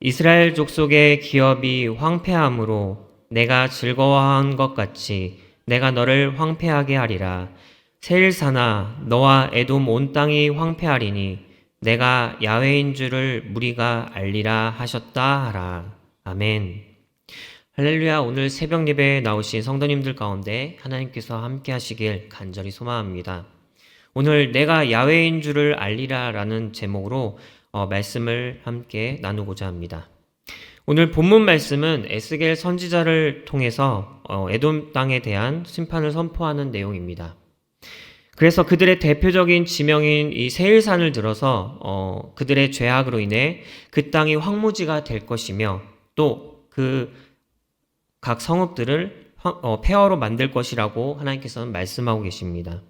이스라엘 족속의 기업이 황폐함으로 내가 즐거워한 것 같이 내가 너를 황폐하게 하리라. 세일사나 너와 에돔 온 땅이 황폐하리니 내가 야훼인 줄을 무리가 알리라 하셨다 하라. 아멘. 할렐루야. 오늘 새벽 예배에 나오신 성도님들 가운데 하나님께서 함께 하시길 간절히 소망합니다. 오늘 내가 야훼인 줄을 알리라 라는 제목으로 말씀을 함께 나누고자 합니다. 오늘 본문 말씀은 에스겔 선지자를 통해서 에돔 땅에 대한 심판을 선포하는 내용입니다. 그래서 그들의 대표적인 지명인 이 세일산을 들어서 그들의 죄악으로 인해 그 땅이 황무지가 될 것이며 또 그 각 성읍들을 폐허로 만들 것이라고 하나님께서는 말씀하고 계십니다.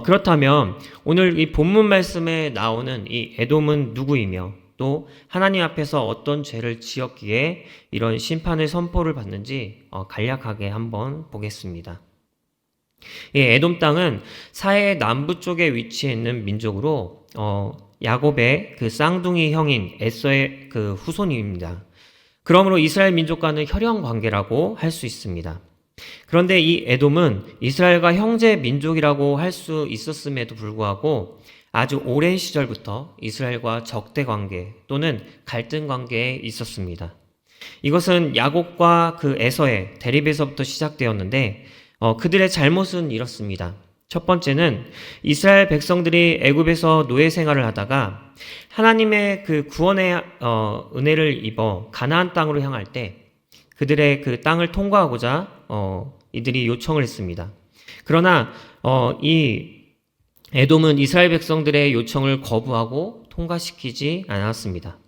그렇다면 오늘 이 본문 말씀에 나오는 이 에돔은 누구이며 또 하나님 앞에서 어떤 죄를 지었기에 이런 심판의 선포를 받는지 간략하게 한번 보겠습니다. 이 에돔 땅은 사해의 남부 쪽에 위치해 있는 민족으로 야곱의 그 쌍둥이 형인 에서의 그 후손입니다. 그러므로 이스라엘 민족과는 혈연 관계라고 할 수 있습니다. 그런데 이 에돔은 이스라엘과 형제 민족이라고 할 수 있었음에도 불구하고 아주 오랜 시절부터 이스라엘과 적대 관계 또는 갈등 관계에 있었습니다. 이것은 야곱과 그 에서의 대립에서부터 시작되었는데 그들의 잘못은 이렇습니다. 첫 번째는 이스라엘 백성들이 애굽에서 노예 생활을 하다가 하나님의 그 구원의 은혜를 입어 가나안 땅으로 향할 때 그들의 그 땅을 통과하고자 이들이 요청을 했습니다. 그러나 이 에돔은 이스라엘 백성들의 요청을 거부하고 통과시키지 않았습니다.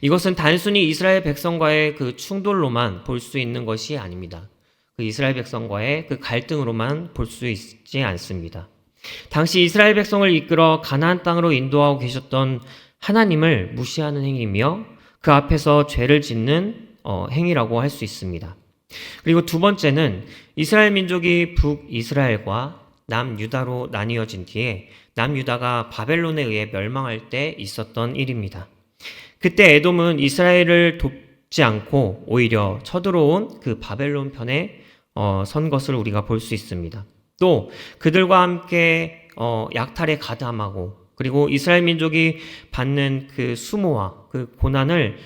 이것은 단순히 이스라엘 백성과의 그 충돌로만 볼 수 있는 것이 아닙니다. 그 이스라엘 백성과의 그 갈등으로만 볼 수 있지 않습니다. 당시 이스라엘 백성을 이끌어 가나안 땅으로 인도하고 계셨던 하나님을 무시하는 행위며 그 앞에서 죄를 짓는 행위라고 할 수 있습니다. 그리고 두 번째는 이스라엘 민족이 북이스라엘과 남유다로 나뉘어진 뒤에 남유다가 바벨론에 의해 멸망할 때 있었던 일입니다. 그때 에돔은 이스라엘을 돕지 않고 오히려 쳐들어온 그 바벨론 편에 선 것을 우리가 볼 수 있습니다. 또 그들과 함께 약탈에 가담하고 그리고 이스라엘 민족이 받는 그 수모와 그 고난을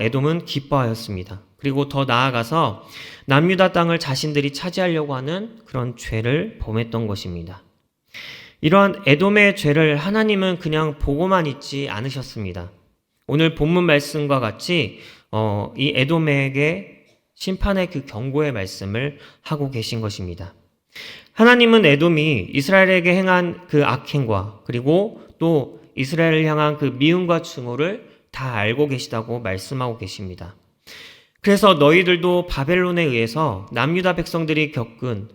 에돔은 기뻐하였습니다. 그리고 더 나아가서 남유다 땅을 자신들이 차지하려고 하는 그런 죄를 범했던 것입니다. 이러한 에돔의 죄를 하나님은 그냥 보고만 있지 않으셨습니다. 오늘 본문 말씀과 같이 이 에돔에게 심판의 그 경고의 말씀을 하고 계신 것입니다. 하나님은 에돔이 이스라엘에게 행한 그 악행과 그리고 또 이스라엘을 향한 그 미움과 증오를 다 알고 계시다고 말씀하고 계십니다. 그래서 너희들도 바벨론에 의해서 남유다 백성들이 겪은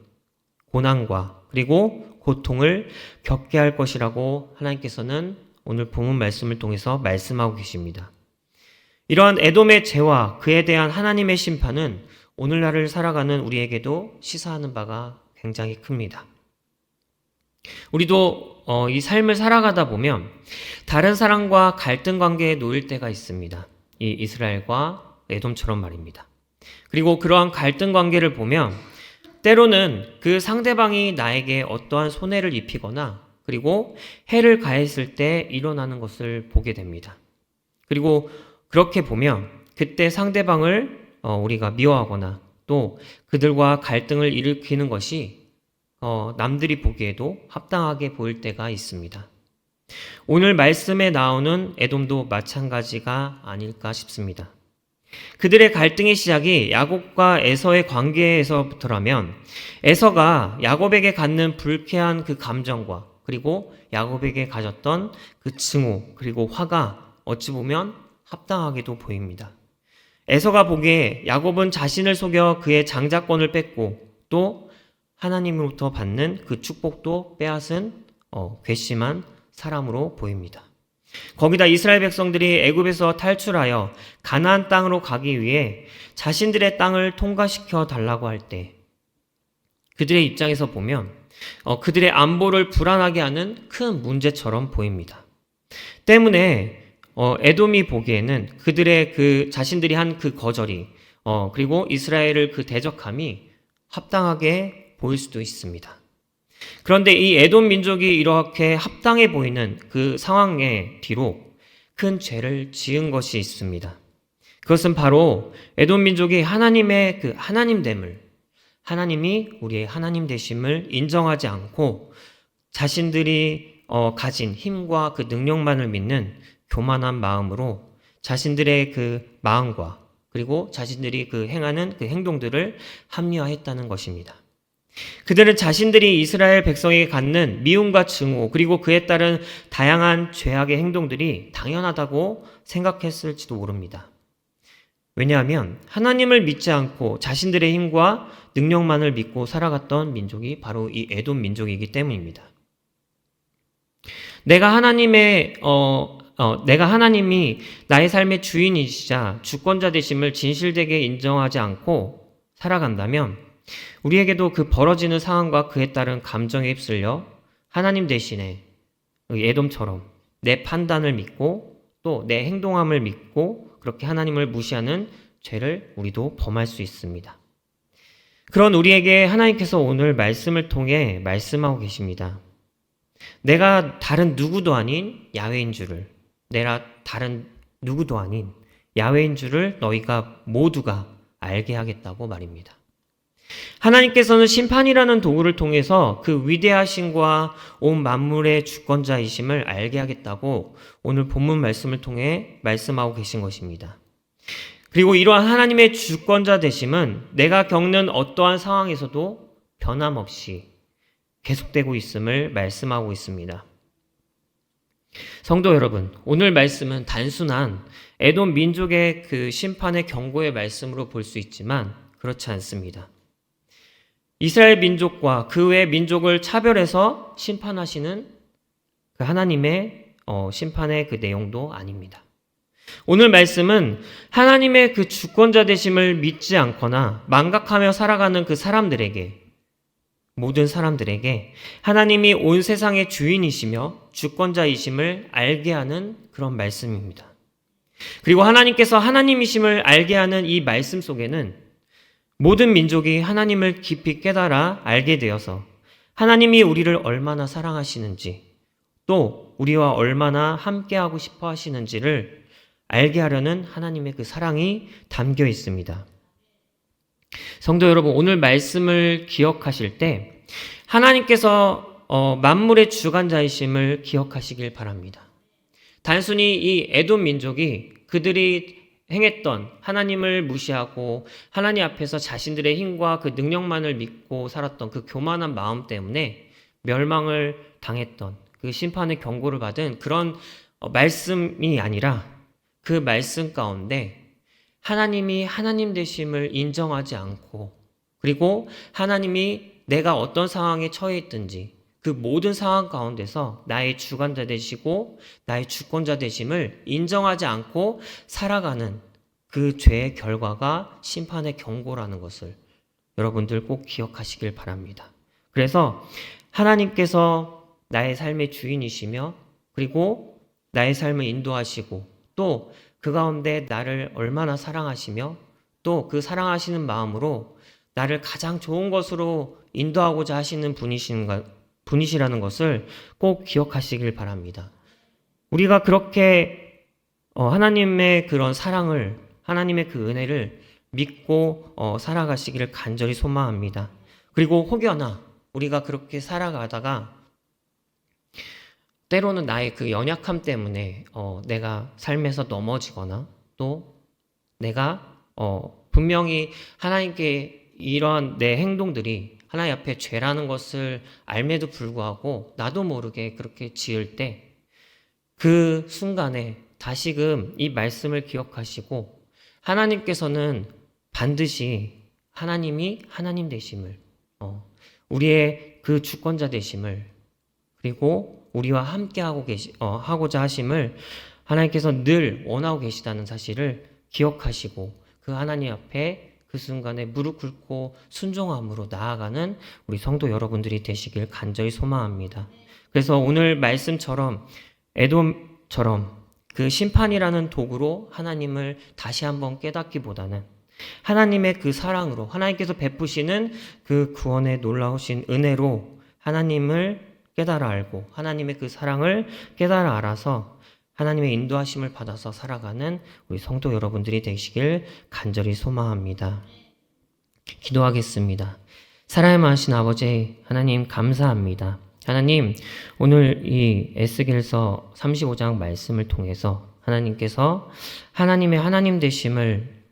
고난과 그리고 고통을 겪게 할 것이라고 하나님께서는 오늘 본문 말씀을 통해서 말씀하고 계십니다. 이러한 에돔의 죄와 그에 대한 하나님의 심판은 오늘날을 살아가는 우리에게도 시사하는 바가 굉장히 큽니다. 우리도 이 삶을 살아가다 보면 다른 사람과 갈등 관계에 놓일 때가 있습니다. 이 이스라엘과 에돔처럼 말입니다. 그리고 그러한 갈등 관계를 보면 때로는 그 상대방이 나에게 어떠한 손해를 입히거나 그리고 해를 가했을 때 일어나는 것을 보게 됩니다. 그리고 그렇게 보면 그때 상대방을 우리가 미워하거나 또 그들과 갈등을 일으키는 것이 남들이 보기에도 합당하게 보일 때가 있습니다. 오늘 말씀에 나오는 에돔도 마찬가지가 아닐까 싶습니다. 그들의 갈등의 시작이 야곱과 에서의 관계에서부터라면 에서가 야곱에게 갖는 불쾌한 그 감정과 그리고 야곱에게 가졌던 그 증오 그리고 화가 어찌 보면 합당하게도 보입니다. 에서가 보기에 야곱은 자신을 속여 그의 장자권을 뺏고 또 하나님으로부터 받는 그 축복도 빼앗은 괘씸한 사람으로 보입니다. 거기다 이스라엘 백성들이 애굽에서 탈출하여 가나안 땅으로 가기 위해 자신들의 땅을 통과시켜 달라고 할 때 그들의 입장에서 보면 그들의 안보를 불안하게 하는 큰 문제처럼 보입니다. 때문에 에돔이 보기에는 그들의 그 자신들이 한 그 거절이 그리고 이스라엘을 그 대적함이 합당하게 보일 수도 있습니다. 그런데 이 에돔 민족이 이렇게 합당해 보이는 그 상황의 뒤로 큰 죄를 지은 것이 있습니다. 그것은 바로 에돔 민족이 하나님의 그 하나님됨을, 하나님이 우리의 하나님 되심을 인정하지 않고 자신들이 가진 힘과 그 능력만을 믿는 교만한 마음으로 자신들의 그 마음과 그리고 자신들이 그 행하는 그 행동들을 합리화했다는 것입니다. 그들은 자신들이 이스라엘 백성에게 갖는 미움과 증오 그리고 그에 따른 다양한 죄악의 행동들이 당연하다고 생각했을지도 모릅니다. 왜냐하면 하나님을 믿지 않고 자신들의 힘과 능력만을 믿고 살아갔던 민족이 바로 이 에돔 민족이기 때문입니다. 내가 하나님이 나의 삶의 주인이시자 주권자 되심을 진실되게 인정하지 않고 살아간다면 우리에게도 그 벌어지는 상황과 그에 따른 감정에 휩쓸려 하나님 대신에 에돔처럼 내 판단을 믿고 또 내 행동함을 믿고 그렇게 하나님을 무시하는 죄를 우리도 범할 수 있습니다. 그런 우리에게 하나님께서 오늘 말씀을 통해 말씀하고 계십니다. 내가 다른 누구도 아닌 야훼인 줄을, 내가 다른 누구도 아닌 야훼인 줄을 너희가 모두가 알게 하겠다고 말입니다. 하나님께서는 심판이라는 도구를 통해서 그 위대하심과 온 만물의 주권자이심을 알게 하겠다고 오늘 본문 말씀을 통해 말씀하고 계신 것입니다. 그리고 이러한 하나님의 주권자 되심은 내가 겪는 어떠한 상황에서도 변함없이 계속되고 있음을 말씀하고 있습니다. 성도 여러분, 오늘 말씀은 단순한 에돔 민족의 그 심판의 경고의 말씀으로 볼 수 있지만 그렇지 않습니다. 이스라엘 민족과 그 외 민족을 차별해서 심판하시는 그 하나님의 심판의 그 내용도 아닙니다. 오늘 말씀은 하나님의 그 주권자 되심을 믿지 않거나 망각하며 살아가는 그 사람들에게, 모든 사람들에게 하나님이 온 세상의 주인이시며 주권자이심을 알게 하는 그런 말씀입니다. 그리고 하나님께서 하나님이심을 알게 하는 이 말씀 속에는 모든 민족이 하나님을 깊이 깨달아 알게 되어서 하나님이 우리를 얼마나 사랑하시는지 또 우리와 얼마나 함께하고 싶어 하시는지를 알게 하려는 하나님의 그 사랑이 담겨 있습니다. 성도 여러분, 오늘 말씀을 기억하실 때 하나님께서 만물의 주관자이심을 기억하시길 바랍니다. 단순히 이 에돔 민족이 그들이 행했던 하나님을 무시하고 하나님 앞에서 자신들의 힘과 그 능력만을 믿고 살았던 그 교만한 마음 때문에 멸망을 당했던 그 심판의 경고를 받은 그런 말씀이 아니라 그 말씀 가운데 하나님이 하나님 되심을 인정하지 않고 그리고 하나님이 내가 어떤 상황에 처해 있든지 그 모든 상황 가운데서 나의 주관자 되시고 나의 주권자 되심을 인정하지 않고 살아가는 그 죄의 결과가 심판의 경고라는 것을 여러분들 꼭 기억하시길 바랍니다. 그래서 하나님께서 나의 삶의 주인이시며 그리고 나의 삶을 인도하시고 또 그 가운데 나를 얼마나 사랑하시며 또 그 사랑하시는 마음으로 나를 가장 좋은 것으로 인도하고자 하시는 분이시라는 것을 꼭 기억하시길 바랍니다. 우리가 그렇게 하나님의 그런 사랑을, 하나님의 그 은혜를 믿고 살아가시기를 간절히 소망합니다. 그리고 혹여나 우리가 그렇게 살아가다가 때로는 나의 그 연약함 때문에 내가 삶에서 넘어지거나 또 내가 분명히 하나님께 이러한 내 행동들이 하나님 앞에 죄라는 것을 알매도 불구하고 나도 모르게 그렇게 지을 때 그 순간에 다시금 이 말씀을 기억하시고 하나님께서는 반드시 하나님이 하나님 되심을 우리의 그 주권자 되심을 그리고 우리와 함께 하고자 하심을 하나님께서 늘 원하고 계시다는 사실을 기억하시고 그 하나님 앞에 그 순간에 무릎 꿇고 순종함으로 나아가는 우리 성도 여러분들이 되시길 간절히 소망합니다. 그래서 오늘 말씀처럼 에돔처럼 그 심판이라는 도구로 하나님을 다시 한번 깨닫기보다는 하나님의 그 사랑으로 하나님께서 베푸시는 그 구원의 놀라우신 은혜로 하나님을 깨달아 알고 하나님의 그 사랑을 깨달아 알아서 하나님의 인도하심을 받아서 살아가는 우리 성도 여러분들이 되시길 간절히 소망합니다. 기도하겠습니다. 사랑의 많으신 아버지 하나님 감사합니다. 하나님 오늘 이 에스겔서 35장 말씀을 통해서 하나님께서 하나님의 하나님 되심을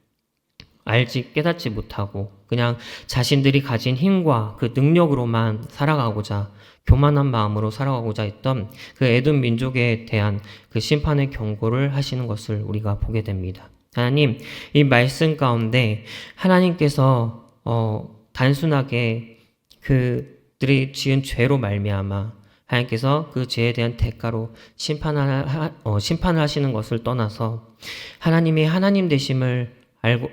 알지 깨닫지 못하고 그냥 자신들이 가진 힘과 그 능력으로만 살아가고자 교만한 마음으로 살아가고자 했던 그 에돔 민족에 대한 그 심판의 경고를 하시는 것을 우리가 보게 됩니다. 하나님 이 말씀 가운데 하나님께서 단순하게 그들이 지은 죄로 말미암아 하나님께서 그 죄에 대한 대가로 심판을 하시는 것을 떠나서 하나님의 하나님 되심을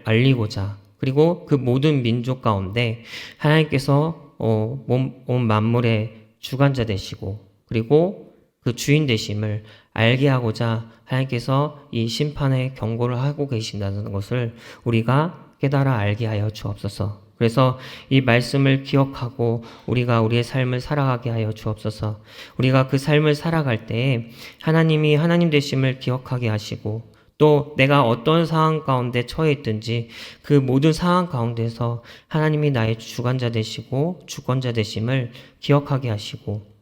알리고자 그리고 그 모든 민족 가운데 하나님께서 온 만물의 주관자 되시고 그리고 그 주인 되심을 알게 하고자 하나님께서 이 심판의 경고를 하고 계신다는 것을 우리가 깨달아 알게 하여 주옵소서. 그래서 이 말씀을 기억하고 우리가 우리의 삶을 살아가게 하여 주옵소서. 우리가 그 삶을 살아갈 때에 하나님이 하나님 되심을 기억하게 하시고 또 내가 어떤 상황 가운데 처해 있든지 그 모든 상황 가운데서 하나님이 나의 주관자 되시고 주권자 되심을 기억하게 하시고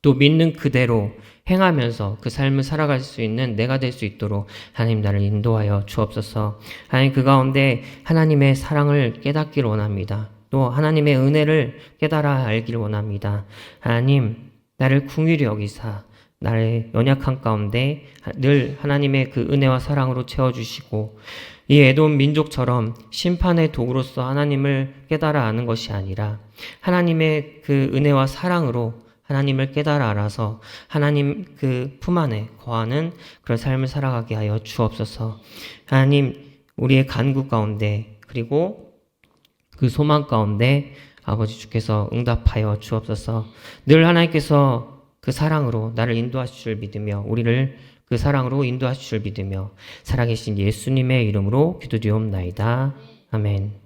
또 믿는 그대로 행하면서 그 삶을 살아갈 수 있는 내가 될 수 있도록 하나님 나를 인도하여 주옵소서. 하나님 그 가운데 하나님의 사랑을 깨닫기를 원합니다. 또 하나님의 은혜를 깨달아 알기를 원합니다. 하나님 나를 긍휼히 여기사 나의 연약한 가운데 늘 하나님의 그 은혜와 사랑으로 채워주시고 이 에돔 민족처럼 심판의 도구로서 하나님을 깨달아 아는 것이 아니라 하나님의 그 은혜와 사랑으로 하나님을 깨달아 알아서 하나님 그 품 안에 거하는 그런 삶을 살아가게 하여 주옵소서. 하나님 우리의 간구 가운데 그리고 그 소망 가운데 아버지 주께서 응답하여 주옵소서. 늘 하나님께서 그 사랑으로 나를 인도하실 줄 믿으며 우리를 그 사랑으로 인도하실 줄 믿으며 살아계신 예수님의 이름으로 기도드리옵나이다. 아멘.